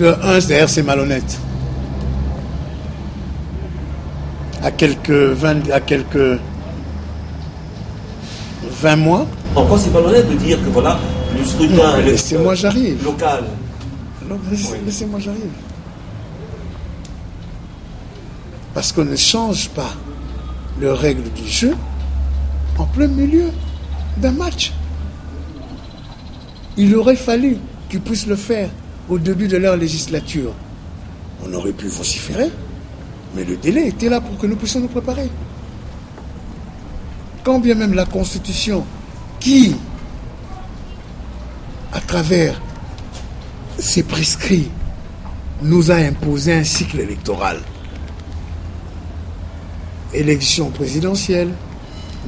De un, c'est-à-dire c'est malhonnête. À quelques 20 mois. Encore c'est malhonnête de dire que voilà, le scrutin laissez-moi j'arrive. Local. Alors, laissez-moi j'arrive. Parce qu'on ne change pas les règles du jeu en plein milieu d'un match. Il aurait fallu qu'ils puissent le faire au début de leur législature. On aurait pu vociférer, mais le délai était là pour que nous puissions nous préparer. Quand bien même la Constitution, qui, à travers ses prescrits, nous a imposé un cycle électoral. Élections présidentielles,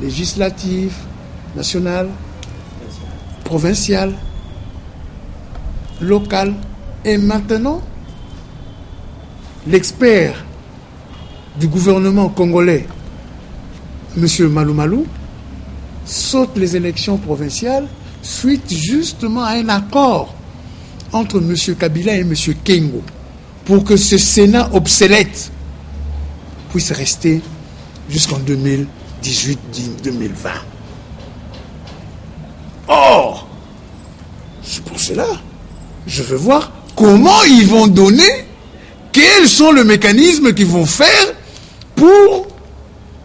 législatives, nationales, provinciales, locales. Et maintenant, l'expert du gouvernement congolais, M. Malou Malou, saute les élections provinciales suite justement à un accord entre M. Kabila et M. Kengo pour que ce Sénat obsolète puisse rester jusqu'en 2018-2020. Or, c'est pour cela, je veux voir comment ils vont donner, quels sont les mécanismes qu'ils vont faire pour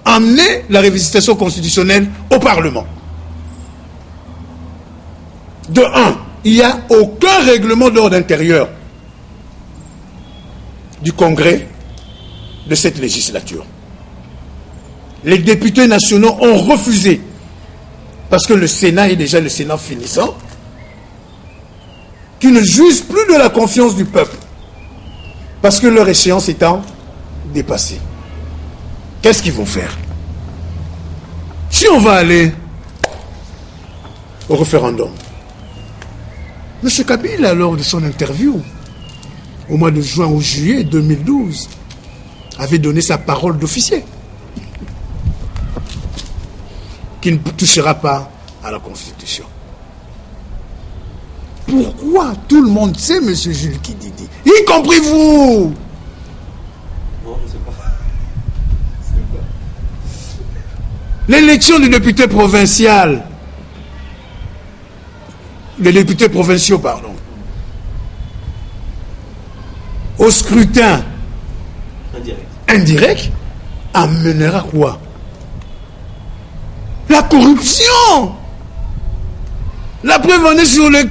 amener la révisitation constitutionnelle au Parlement. De un, il n'y a aucun règlement d'ordre intérieur du Congrès de cette législature. Les députés nationaux ont refusé, parce que le Sénat est déjà le Sénat finissant, qui ne jouissent plus de la confiance du peuple, parce que leur échéance étant dépassée. Qu'est-ce qu'ils vont faire? Si on va aller au référendum, M. Kabila, lors de son interview, au mois de juin ou juillet 2012, avait donné sa parole d'officier, qui ne touchera pas à la Constitution. Pourquoi tout le monde sait, M. Jules Kididi, y compris vous? Non, je ne sais pas. L'élection du député provincial, les députés provinciaux, pardon, au scrutin indirect, amènera quoi? La corruption. La preuve en est sur le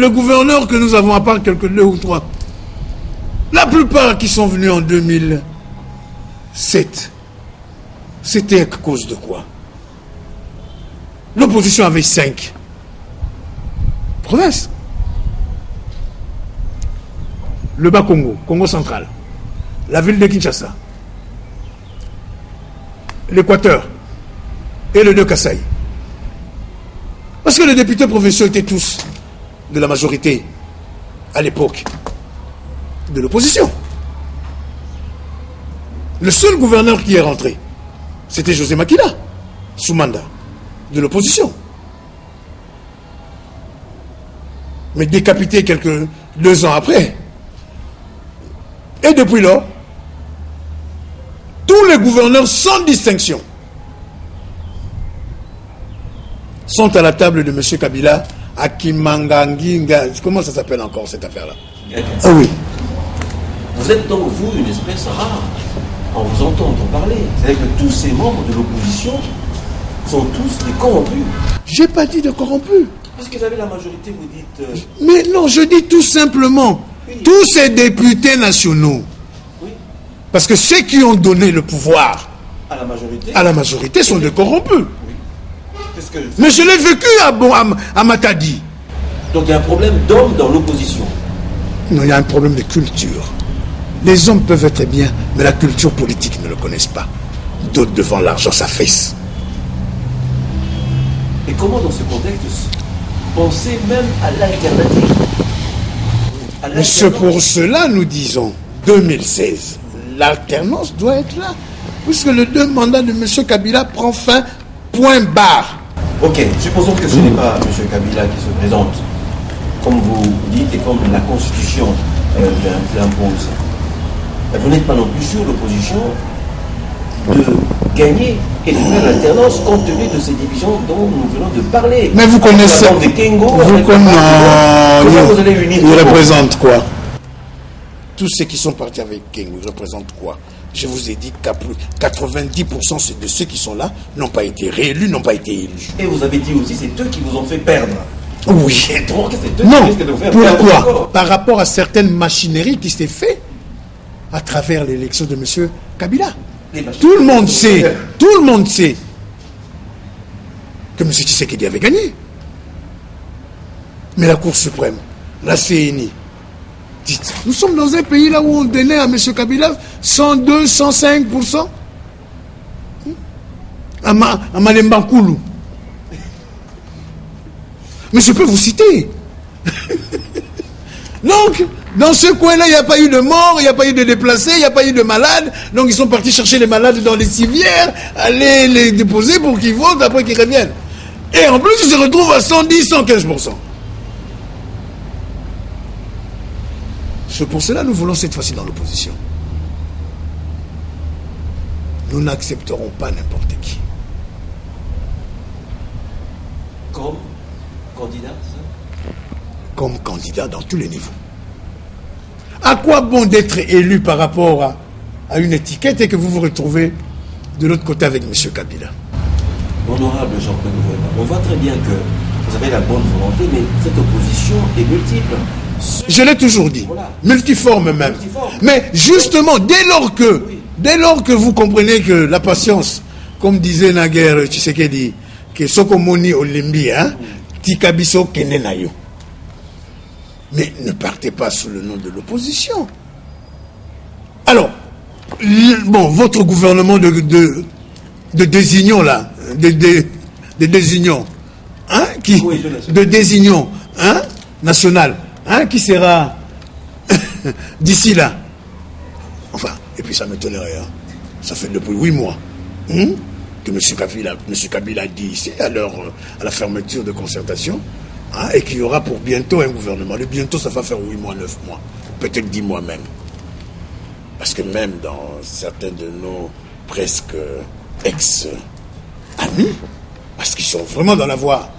gouverneur que nous avons, à part quelques 2 ou 3. La plupart qui sont venus en 2007, c'était à cause de quoi? L'opposition avait 5 provinces. Le Bas-Congo, Congo central, la ville de Kinshasa, l'Équateur et le 2 Kasaï. Parce que les députés provinciaux étaient tous de la majorité à l'époque de l'opposition. Le seul gouverneur qui est rentré, c'était José Makila, sous mandat de l'opposition. Mais décapité 2 ans après. Et depuis lors, tous les gouverneurs sans distinction sont à la table de M. Kabila à Kimanganginga. Comment ça s'appelle encore cette affaire-là? Ah oui. Vous êtes donc, vous, une espèce rare. En vous entendant parler. C'est-à-dire que tous ces membres de l'opposition sont tous des corrompus. J'ai pas dit de corrompus. Parce que vous avez la majorité, vous dites... Mais non, je dis tout simplement, oui, tous ces députés nationaux, oui, parce que ceux qui ont donné le pouvoir à la majorité sont des corrompus. Oui. Mais je l'ai vécu à Matadi. Donc il y a un problème d'hommes dans l'opposition. Non, il y a un problème de culture. Les hommes peuvent être bien, mais la culture politique ne le connaissent pas. D'autres devant l'argent s'affaissent. Et comment dans ce contexte penser même à l'alternative? Mais c'est pour cela nous disons 2016. L'alternance doit être là. Puisque le 2 mandats de M. Kabila prend fin, point barre. Ok, supposons que ce n'est pas M. Kabila qui se présente. comme vous dites et comme la Constitution l'impose. Vous n'êtes pas non plus sur l'opposition de gagner et de faire l'alternance compte tenu de ces divisions dont nous venons de parler. Mais vous connaissez... Vous allez unir. Ils représentent quoi? Tous ceux qui sont partis avec Kengo, ils représentent quoi? Je vous ai dit qu'à 90% de ceux qui sont là n'ont pas été réélus, n'ont pas été élus. Et vous avez dit aussi, c'est eux qui vous ont fait perdre. Oui. Et donc, c'est eux Non. qui risquent de vous faire Pourquoi? perdre. Par rapport à certaines machineries qui s'est fait à travers l'élection de M. Kabila. Tout le monde sait que M. Tshisekedi avait gagné. Mais la Cour suprême, la CNI, dites, nous sommes dans un pays là où on donnait à M. Kabila 102, 105%. À Malembakoulou. Mais je peux vous citer. Donc, dans ce coin-là, il n'y a pas eu de mort, il n'y a pas eu de déplacés, il n'y a pas eu de malades. Donc, ils sont partis chercher les malades dans les civières, aller les déposer pour qu'ils votent après qu'ils reviennent. Et en plus, ils se retrouvent à 110, 115%. C'est pour cela que nous voulons cette fois-ci dans l'opposition. Nous n'accepterons pas n'importe qui. Comme candidat, ça? Comme candidat dans tous les niveaux. À quoi bon d'être élu par rapport à une étiquette et que vous vous retrouvez de l'autre côté avec M. Kabila? Honorable Jean-Claude Mouema, on voit très bien que vous avez la bonne volonté, mais cette opposition est multiple. Je l'ai toujours dit, voilà. Multiforme même. Multiforme. Mais justement, dès lors que vous comprenez que la patience, comme disait naguère Tshisekedi, que Sokomoni Olimbi, Tikabiso Kenenayo. Mais ne partez pas sous le nom de l'opposition. Alors, bon, votre gouvernement de désunion là, de désunion, de désunion, nationale, qui sera d'ici là. Enfin, et puis ça m'étonnerait, ça fait depuis 8 mois que M. Kabila a dit ici, à la fermeture de concertation, et qu'il y aura pour bientôt un gouvernement. Le bientôt, ça va faire 8 mois, 9 mois, peut-être 10 mois même. Parce que même dans certains de nos presque ex-amis, parce qu'ils sont vraiment dans la voie,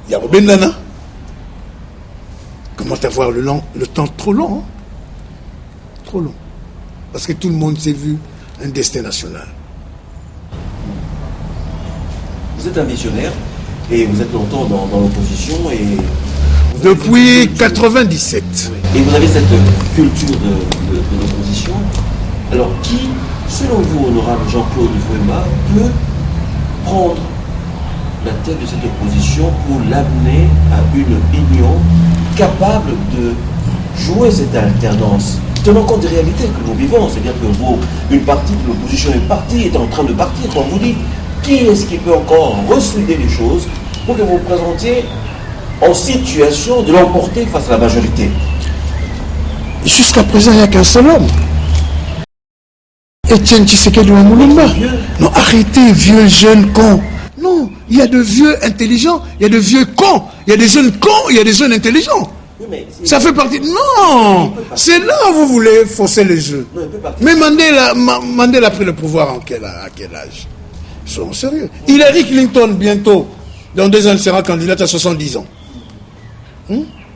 il y a Robin Lana. Comment avoir le temps trop long, trop long. Parce que tout le monde s'est vu un destin national. Vous êtes un visionnaire et vous êtes longtemps dans l'opposition et... Depuis 97. Et vous avez cette culture de l'opposition. Alors qui, selon vous, honorable Jean-Claude Mouema, peut prendre la tête de cette opposition pour l'amener à une union capable de jouer cette alternance, tenant compte des réalités que nous vivons, c'est-à-dire que une partie de l'opposition est en train de partir, comme vous dites. Qui est-ce qui peut encore ressouder les choses pour que vous vous présentiez en situation de l'emporter face à la majorité? Jusqu'à présent, il n'y a qu'un seul homme. Etienne Tshisekedi Wamulumba. Non, arrêtez, vieux jeunes cons. Non, il y a de vieux intelligents, il y a de vieux cons, il y a des jeunes cons, il y a des jeunes intelligents. Oui, ça fait partie... Non, c'est là où vous voulez fausser les jeux. Non, mais Mandela a pris le pouvoir à quel âge? Soyons sérieux. Hillary Clinton, bientôt, dans 2 ans, sera candidate à 70 ans.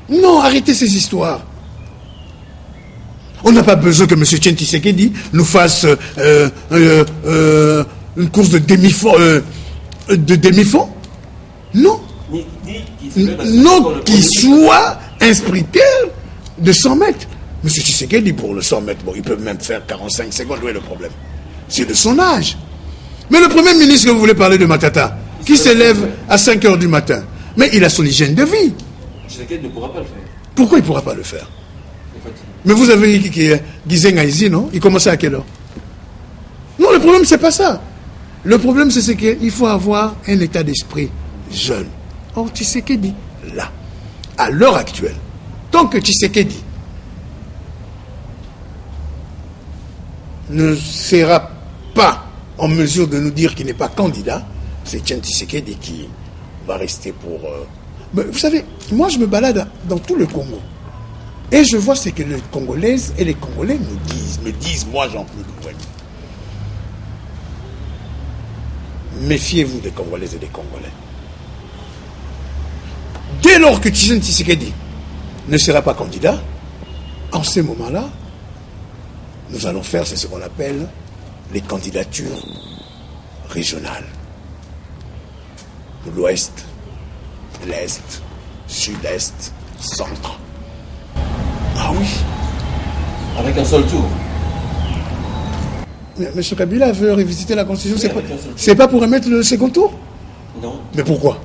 Non, arrêtez ces histoires. On n'a pas besoin que M. Tshisekedi nous fasse une course de demi-fond. Non. Non, qu'il soit un sprinter de 100 mètres. M. Tshisekedi, pour le 100 mètres, bon, il peut même faire 45 secondes. Où est le problème? C'est de son âge. Mais le Premier ministre, que vous voulez parler de Matata, qui se lève à 5 h du matin, mais il a son hygiène de vie. Tshisekedi ne pourra pas le faire. Pourquoi il ne pourra pas le faire? Mais vous avez Gizenga Aïzi, non? Il commençait à quelle heure? Non, le problème, c'est pas ça. Le problème, c'est qu'il faut avoir un état d'esprit jeune. Or, Tshisekedi, là, à l'heure actuelle, tant que Tshisekedi ne sera pas en mesure de nous dire qu'il n'est pas candidat, c'est Etienne Tshisekedi qui va rester pour Mais vous savez, moi je me balade dans tout le Congo. Et je vois ce que les Congolaises et les Congolais me disent moi Jean-Claude Wemba. Méfiez-vous des Congolaises et des Congolais. Dès lors que Tshisekedi ne sera pas candidat, en ce moment-là, nous allons faire ce qu'on appelle les candidatures régionales. L'Ouest, l'Est, Sud-Est, Centre. Ah oui. Avec un seul tour. Mais M. Kabila veut revisiter la Constitution, c'est pas pour remettre le second tour? Non. Mais pourquoi?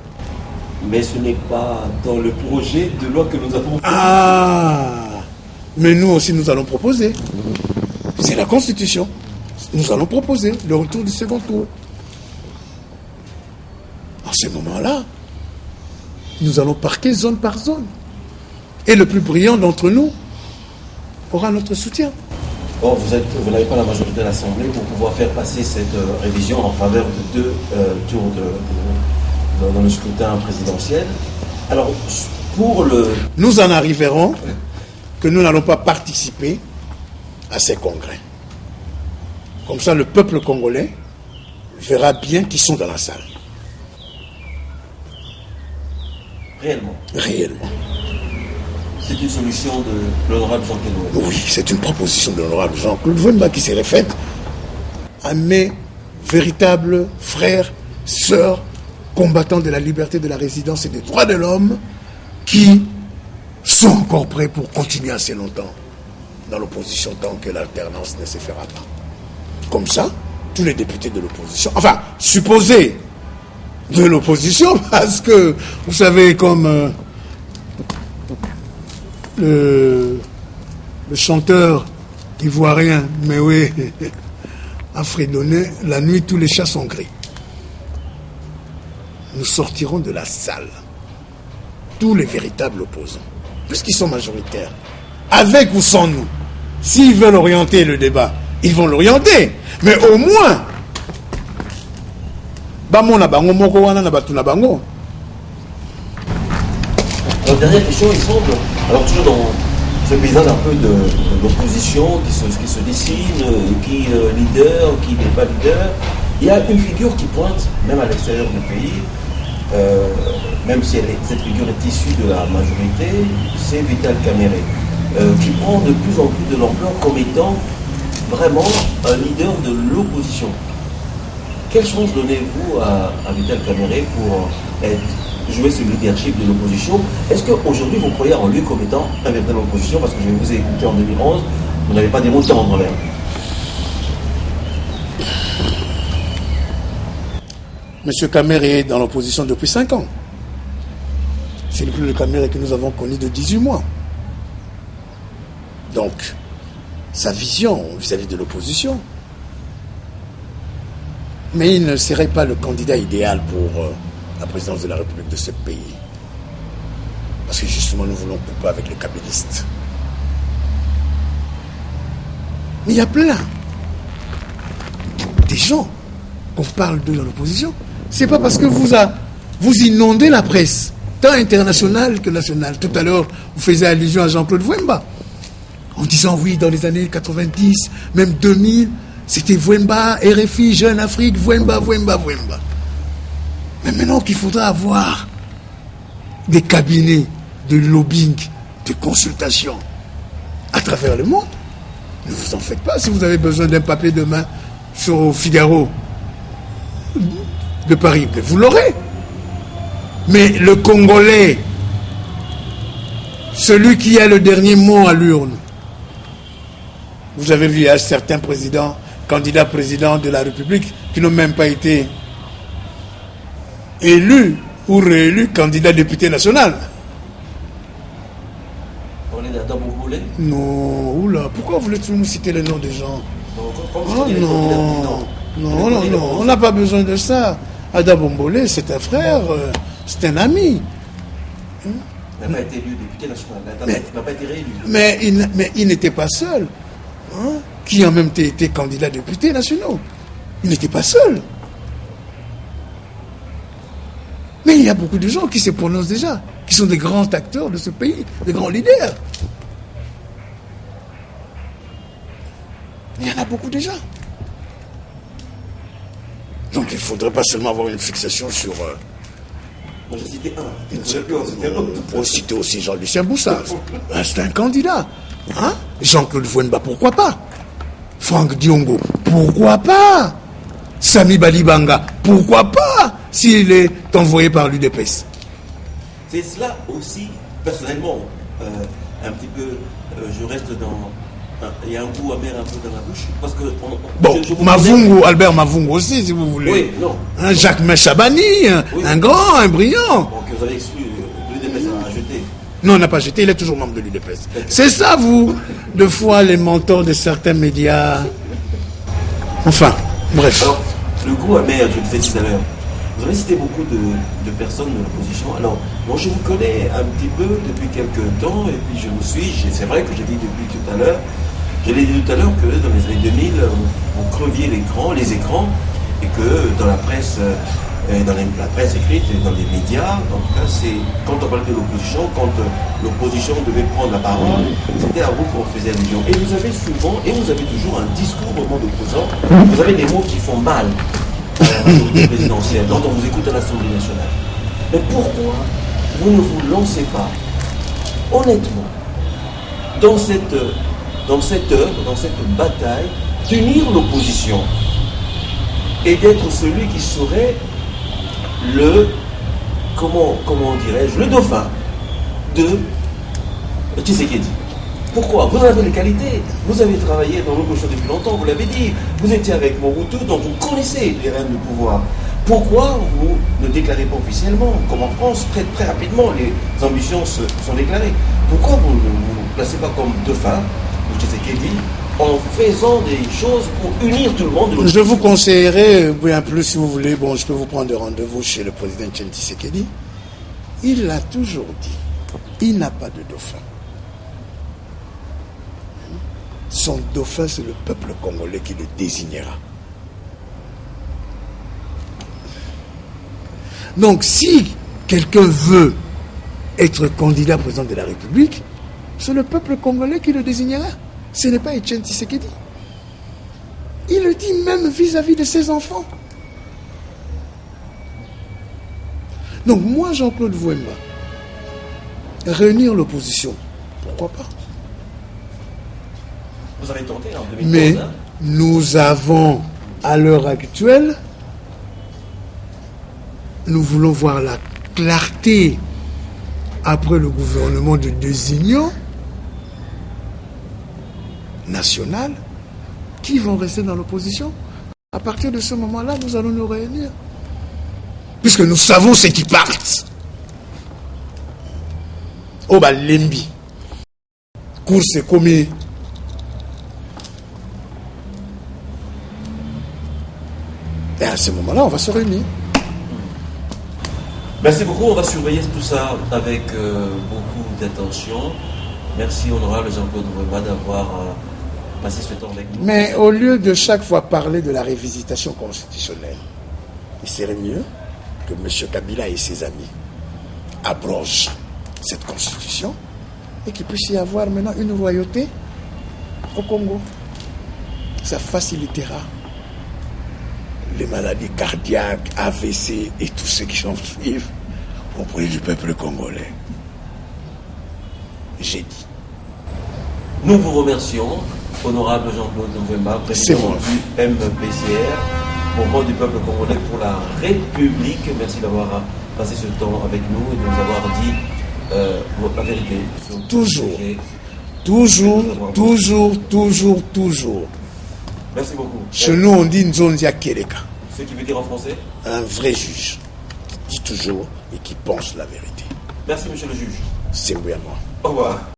Mais ce n'est pas dans le projet de loi que nous avons... Ah. Mais nous aussi, nous allons proposer. C'est la Constitution. Nous allons proposer le retour du second tour. En ce moment-là, nous allons parquer zone par zone. Et le plus brillant d'entre nous aura notre soutien. Or, vous n'avez pas la majorité à l'Assemblée pour pouvoir faire passer cette révision en faveur de 2 tours dans le scrutin présidentiel. Alors, pour le... Nous en arriverons que nous n'allons pas participer à ces congrès. Comme ça, le peuple congolais verra bien qui sont dans la salle. Réellement. Réellement. C'est une solution de l'honorable Jean-Claude Wemba. Oui, c'est une proposition de l'honorable Jean-Claude Wemba qui s'est faite à mes véritables frères, sœurs, combattants de la liberté, de la résidence et des droits de l'homme qui sont encore prêts pour continuer assez longtemps dans l'opposition tant que l'alternance ne se fera pas. Comme ça, tous les députés de l'opposition, enfin, supposés de l'opposition, parce que, vous savez, comme le chanteur ivoirien, mais oui, a fredonné, la nuit tous les chats sont gris. Nous sortirons de la salle tous les véritables opposants, puisqu'ils sont majoritaires, avec ou sans nous. S'ils veulent orienter le débat, ils vont l'orienter, mais au moins bamona bango moko wana na batu na bango. Alors, dernière question, il semble, alors toujours dans ce paysage un peu de l'opposition qui se dessine, qui est leader, qui n'est pas leader, il y a une figure qui pointe, même à l'extérieur du pays, même si cette figure est issue de la majorité, c'est Vital Kamerhe, qui prend de plus en plus de l'ampleur comme étant vraiment un leader de l'opposition. Quelle chance donnez-vous à Vital Kamerhe pour jouer ce leadership de l'opposition? Est-ce qu'aujourd'hui vous croyez en lui comme étant un véritable opposition? Parce que je vous ai écouté en 2011, vous n'avez pas des mots tendres même. M. Kamerhe est dans l'opposition depuis 5 ans. C'est le plus le Kamerhe que nous avons connu de 18 mois. Donc, sa vision vis-à-vis de l'opposition. Mais il ne serait pas le candidat idéal pour la présidence de la République de ce pays. Parce que justement, nous voulons couper avec les kabylistes. Mais il y a plein des gens qu'on parle d'eux dans l'opposition. C'est pas parce que vous inondez la presse, tant internationale que nationale. Tout à l'heure, vous faisiez allusion à Jean-Claude Wemba, en disant oui, dans les années 90, même 2000, c'était Wemba, RFI, Jeune Afrique, Wemba. Mais maintenant qu'il faudra avoir des cabinets de lobbying, de consultation à travers le monde, ne vous en faites pas. Si vous avez besoin d'un papier demain sur Figaro de Paris, vous l'aurez. Mais le Congolais, celui qui a le dernier mot à l'urne, vous avez vu, il y a certains candidats présidents de la République qui n'ont même pas été élus ou réélus candidats députés national. On est dans Bourgoulé? Non, oula, pourquoi voulez-vous nous citer les noms des gens? Non, on n'a pas besoin de ça. Ada Bombolé, c'est un frère, c'est un ami. Il n'a pas été élu député national, il n'a pas été réélu. Mais il n'était pas seul. Qui a même été candidat député nationaux. Il n'était pas seul. Mais il y a beaucoup de gens qui se prononcent déjà, qui sont des grands acteurs de ce pays, des grands leaders. Il y en a beaucoup déjà. Donc il ne faudrait pas seulement avoir une fixation sur... Moi, j'ai cité un. Une seule, pour citer aussi Jean-Lucien Boussaz. C'est un candidat. Hein? Jean-Claude Vouemba, pourquoi pas? Franck Diongo, pourquoi pas? Sami Balibanga, pourquoi pas? S'il est envoyé par l'UDPS. C'est cela aussi, personnellement, un petit peu, je reste dans... Il y a un goût amer un peu dans la bouche. Parce que bon, Mavungu, Albert Mavungu aussi, si vous voulez. Oui, non. Un Jacques Chabani, oui. Un grand, un brillant. Bon, que vous avez exclu, l'UDPS a jeté. Non, on n'a pas jeté, il est toujours membre de l'UDPS. C'est ça, vous, de fois, les mentors de certains médias. Enfin, bref. Alors, le goût amer, je le fais tout à l'heure. Vous avez cité beaucoup de personnes de l'opposition. Alors, moi, je vous connais un petit peu depuis quelques temps, et puis je vous suis. C'est vrai que j'ai dit depuis tout à l'heure. Je l'ai dit tout à l'heure que dans les années 2000, vous creviez les écrans, et que dans la presse, la presse écrite et dans les médias, en tout cas, c'est quand on parlait de l'opposition, quand l'opposition devait prendre la parole, c'était à vous qu'on faisait allusion. Et vous avez souvent, et vous avez toujours un discours au monde opposant, vous avez des mots qui font mal à la majorité présidentielle, quand on vous écoute à l'Assemblée nationale. Mais pourquoi vous ne vous lancez pas, honnêtement, dans cette œuvre, dans cette bataille, d'unir l'opposition et d'être celui qui serait le, comment dirais-je, le dauphin de Tshisekedi. Pourquoi? Vous avez les qualités, vous avez travaillé dans l'opposition depuis longtemps, vous l'avez dit, vous étiez avec Mobutu, donc vous connaissez les rênes de pouvoir. Pourquoi vous ne déclarez pas officiellement, comme en France, très, très rapidement, les ambitions sont déclarées? Pourquoi vous ne vous placez pas comme dauphin de Tshisekedi en faisant des choses pour unir tout le monde? Je vous conseillerais, bien plus si vous voulez, bon, je peux vous prendre rendez-vous chez le président Tshisekedi. Il l'a toujours dit, il n'a pas de dauphin. Son dauphin, c'est le peuple congolais qui le désignera. Donc, si quelqu'un veut être candidat président de la République, c'est le peuple congolais qui le désignera. Ce n'est pas Etienne Tshisekedi. Il le dit même vis-à-vis de ses enfants. Donc, moi, Jean-Claude Vouemba, réunir l'opposition, pourquoi pas? Vous avez tenté en 2015. Mais nous avons, à l'heure actuelle, nous voulons voir la clarté après le gouvernement de désignon national qui vont rester dans l'opposition. À partir de ce moment-là, nous allons nous réunir. Puisque nous savons ceux qui partent. Oh bah Lembi. Course commis. Et à ce moment-là, on va se réunir. Merci beaucoup, on va surveiller tout ça avec beaucoup d'attention. Merci honorable Jean-Claude Vouemba d'avoir passé ce temps avec nous. Mais au lieu de chaque fois parler de la révisitation constitutionnelle, il serait mieux que M. Kabila et ses amis abrogent cette constitution et qu'il puisse y avoir maintenant une royauté au Congo. Ça facilitera les maladies cardiaques, AVC et tous ceux qui s'en suivent auprès du peuple congolais. J'ai dit. Nous vous remercions, honorable Jean-Claude Vouemba, président du MPCR, mouvement du peuple congolais pour la République. Merci d'avoir passé ce temps avec nous et de nous avoir dit la vérité. Toujours. Merci beaucoup. Chez nous, on dit Nzonzia Keleka. Ce qui veut dire en français? Un vrai juge qui dit toujours et qui pense la vérité. Merci, monsieur le juge. C'est oui à moi. Au revoir.